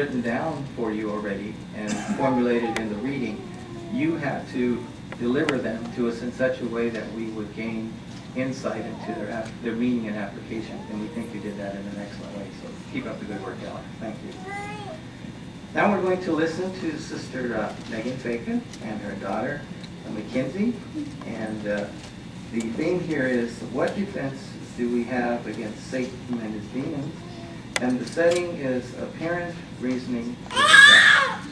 written down for you already and formulated in the reading, you have to deliver them to us in such a way that we would gain insight into their meaning and application. And we think you did that in an excellent way. So keep up the good work, Ellen. Thank you. Now we're going to listen to Sister Megan Bacon and her daughter, Mackenzie. And the theme here is, what defense do we have against Satan and his demons? And the setting is apparent reasoning for the fact.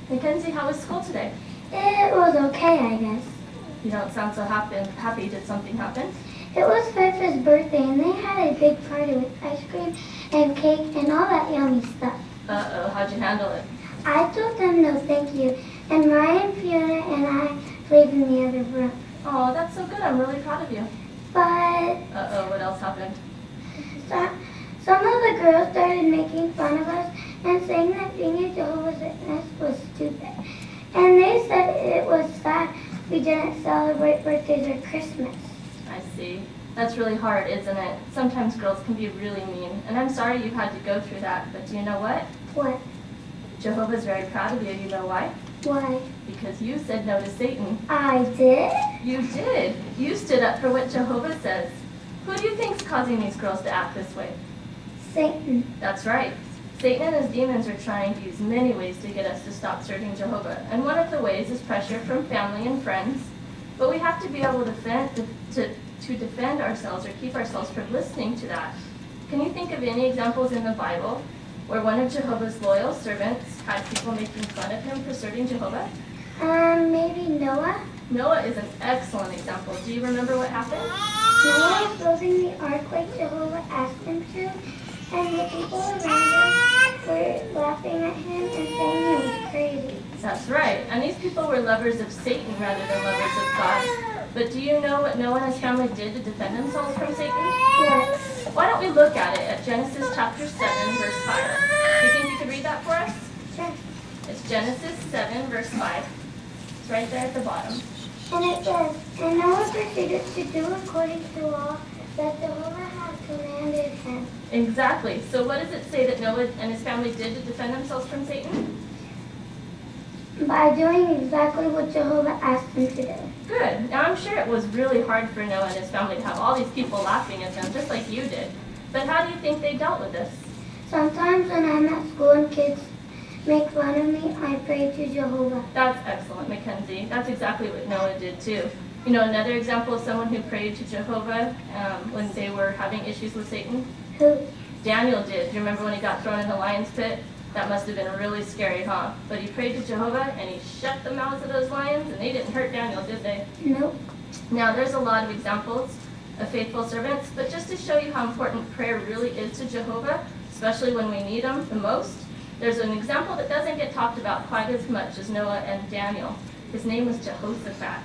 Mackenzie, how was school today? It was okay, I guess. You don't sound so happy. Did something happen? It was Fif's birthday, and they had a big party with ice cream and cake and all that yummy stuff. Uh-oh, how'd you handle it? I told them no thank you, and Ryan, Fiona, and I played in the other room. Oh, that's so good. I'm really proud of you. But Uh-oh, what else happened? some of the girls started making fun of us and saying that being a Jehovah's Witness was stupid. And they said it was sad we didn't celebrate birthdays or Christmas. I see. That's really hard, isn't it? Sometimes girls can be really mean. And I'm sorry you had to go through that. But do you know what? What? Jehovah's very proud of you. You know why? Why? Because you said no to Satan. I did? You did. You stood up for what Jehovah says. Who do you think's causing these girls to act this way? Satan. That's right. Satan and his demons are trying to use many ways to get us to stop serving Jehovah. And one of the ways is pressure from family and friends. But we have to be able to defend ourselves or keep ourselves from listening to that. Can you think of any examples in the Bible where one of Jehovah's loyal servants had people making fun of him for serving Jehovah? Maybe Noah? Noah is an excellent example. Do you remember what happened? Noah was building the ark like Jehovah asked him to, and the people around him were laughing at him and saying he was crazy. That's right. And these people were lovers of Satan rather than lovers of God. But do you know what Noah and his family did to defend themselves from Satan? What? Why don't we look at it at Genesis chapter 7, verse 5. Do you think you could read that for us? Sure. It's Genesis 7, verse 5. It's right there at the bottom. And it says, and Noah proceeded to do according to all that Jehovah had commanded him. Exactly. So what does it say that Noah and his family did to defend themselves from Satan? By doing exactly what Jehovah asked him to do. Good. Now I'm sure it was really hard for Noah and his family to have all these people laughing at them, just like you did. But how do you think they dealt with this? Sometimes when I'm at school and kids make fun of me, I pray to Jehovah. That's excellent, Mackenzie. That's exactly what Noah did too. You know, another example of someone who prayed to Jehovah when they were having issues with Satan? Who? Daniel did. Do you remember when he got thrown in the lion's pit? That must have been really scary, huh? But he prayed to Jehovah and he shut the mouths of those lions and they didn't hurt Daniel, did they? Nope. Now, there's a lot of examples of faithful servants, but just to show you how important prayer really is to Jehovah, especially when we need him the most, there's an example that doesn't get talked about quite as much as Noah and Daniel. His name was Jehoshaphat.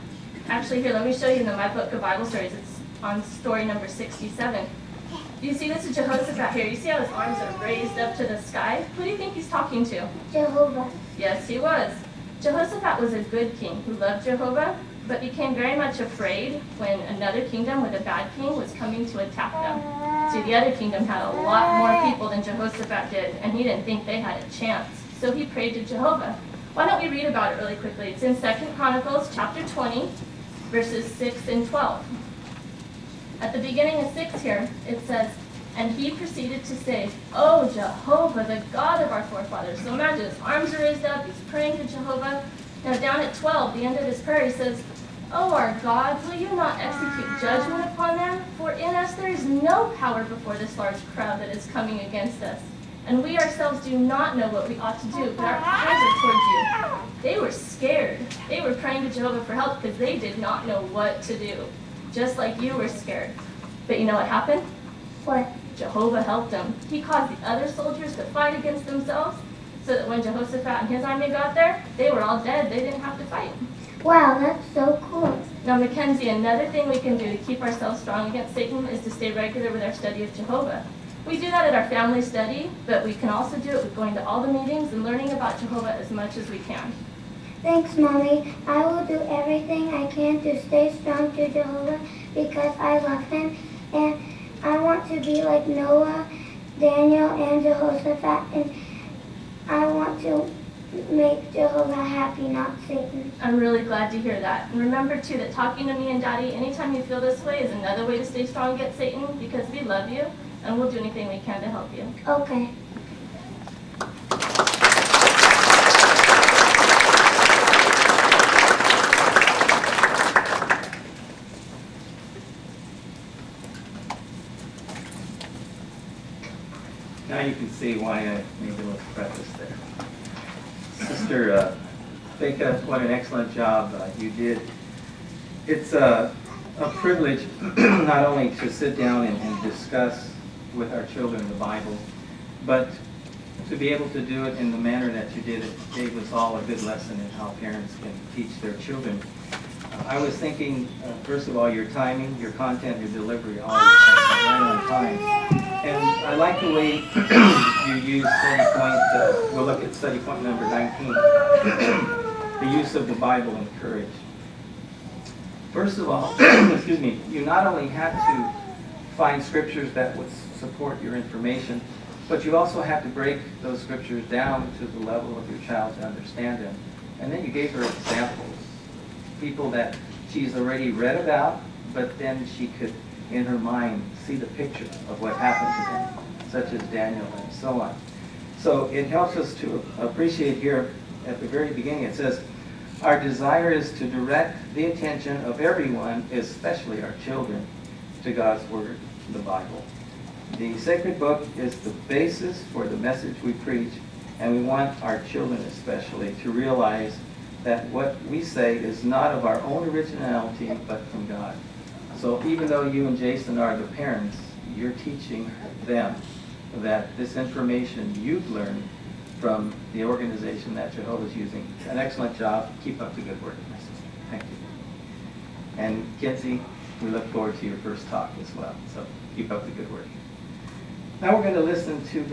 Actually, here, let me show you in my book of Bible stories. It's on story number 67. Do you see this is Jehoshaphat here? You see how his arms are raised up to the sky? Who do you think he's talking to? Jehovah. Yes, he was. Jehoshaphat was a good king who loved Jehovah, but became very much afraid when another kingdom with a bad king was coming to attack them. See, the other kingdom had a lot more people than Jehoshaphat did, and he didn't think they had a chance. So he prayed to Jehovah. Why don't we read about it really quickly? It's in 2 Chronicles chapter 20, verses 6 and 12. At the beginning of 6 here, it says, and he proceeded to say, "Oh, Jehovah, the God of our forefathers." So imagine, his arms are raised up, he's praying to Jehovah. Now down at 12, the end of his prayer, he says, "Oh, our God, will you not execute judgment upon them? For in us there is no power before this large crowd that is coming against us. And we ourselves do not know what we ought to do, but our eyes are towards you." They were scared. They were praying to Jehovah for help because they did not know what to do. Just like you were scared. But you know what happened? What? Jehovah helped them. He caused the other soldiers to fight against themselves so that when Jehoshaphat and his army got there, they were all dead. They didn't have to fight. Wow, that's so cool. Now, Mackenzie, another thing we can do to keep ourselves strong against Satan is to stay regular with our study of Jehovah. We do that at our family study, but we can also do it with going to all the meetings and learning about Jehovah as much as we can. Thanks, Mommy. I will do everything I can to stay strong to Jehovah because I love him, and I want to be like Noah, Daniel, and Jehoshaphat, and I want to make Jehovah happy, not Satan. I'm really glad to hear that. And remember too that talking to me and Daddy anytime you feel this way is another way to stay strong against Satan, because we love you and we'll do anything we can to help you. Okay. Now you can see why I made a little preface there. Sister Becca, what an excellent job you did. It's a privilege not only to sit down and discuss with our children the Bible, but to be able to do it in the manner that you did. It gave us all a good lesson in how parents can teach their children. I was thinking, first of all, your timing, your content, your delivery, all right on time. And I like the way you use study point, we'll look at study point number 19, the use of the Bible in courage. First of all, excuse me, you not only had to find scriptures that would support your information, but you also had to break those scriptures down to the level of your child to understand them. And then you gave her examples, people that she's already read about, but then she could, in her mind, see the picture of what happened to them, such as Daniel and so on. So it helps us to appreciate here at the very beginning. It says, our desire is to direct the attention of everyone, especially our children, to God's Word, the Bible. The sacred book is the basis for the message we preach, and we want our children especially to realize that what we say is not of our own originality, but from God. So even though you and Jason are the parents, you're teaching them that this information you've learned from the organization that Jehovah's using. An excellent job. Keep up the good work, my sister. Thank you. And Mackenzie, we look forward to your first talk as well. So keep up the good work. Now we're going to listen to